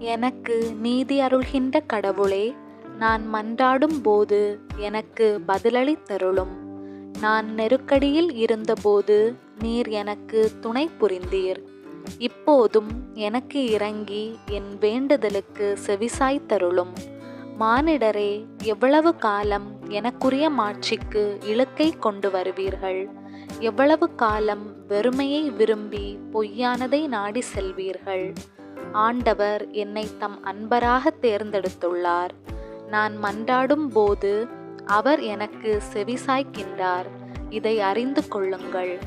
எனக்கு நீதி அருள்கின்ற கடவுளே, நான் மன்றாடும் போது எனக்கு பதிலளித்தருளும். நான் நெருக்கடியில் இருந்தபோது நீர் எனக்கு துணை புரிந்தீர். இப்போதும் எனக்கு இறங்கி என் வேண்டுதலுக்கு செவிசாய்த்தருளும். மானிடரே, எவ்வளவு காலம் எனக்குரிய மாட்சிக்கு இழுக்கை கொண்டு வருவீர்கள்? எவ்வளவு காலம் வெறுமையை விரும்பி பொய்யானதை நாடி செல்வீர்கள்? ஆண்டவர் என்னை தம் அன்பராக தேர்ந்தெடுத்துள்ளார். நான் மன்றாடும் போது அவர் எனக்கு செவிசாய்க்கின்றார். இதை அறிந்து கொள்ளுங்கள்.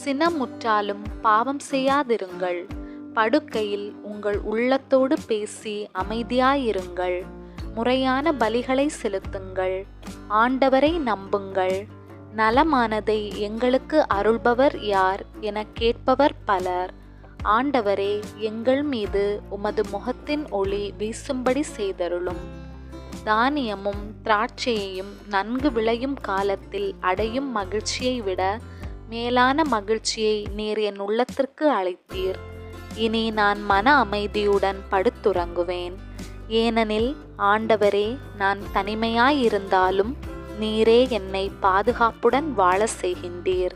சினமுற்றாலும் பாவம் செய்யாதிருங்கள். படுக்கையில் உங்கள் உள்ளத்தோடு பேசி அமைதியாயிருங்கள். முறையான பலிகளை செலுத்துங்கள். ஆண்டவரை நம்புங்கள். நலமானதை எங்களுக்கு அருள்பவர் யார் என கேட்பவர் பலர். ஆண்டவரே, எங்கள் மீது உமது முகத்தின் ஒளி வீசும்படி செய்தருளும். தானியமும் திராட்சையையும் நன்கு விளையும் காலத்தில் அடையும் மகிழ்ச்சியை விட மேலான மகிழ்ச்சியை நீர் என் உள்ளத்திற்கு அளித்தீர். இனி நான் மன அமைதியுடன் படுத்துறங்குவேன். ஏனெனில் ஆண்டவரே, நான் தனிமையாயிருந்தாலும் நீரே என்னை பாதுகாப்புடன் வாழ செய்கின்றீர்.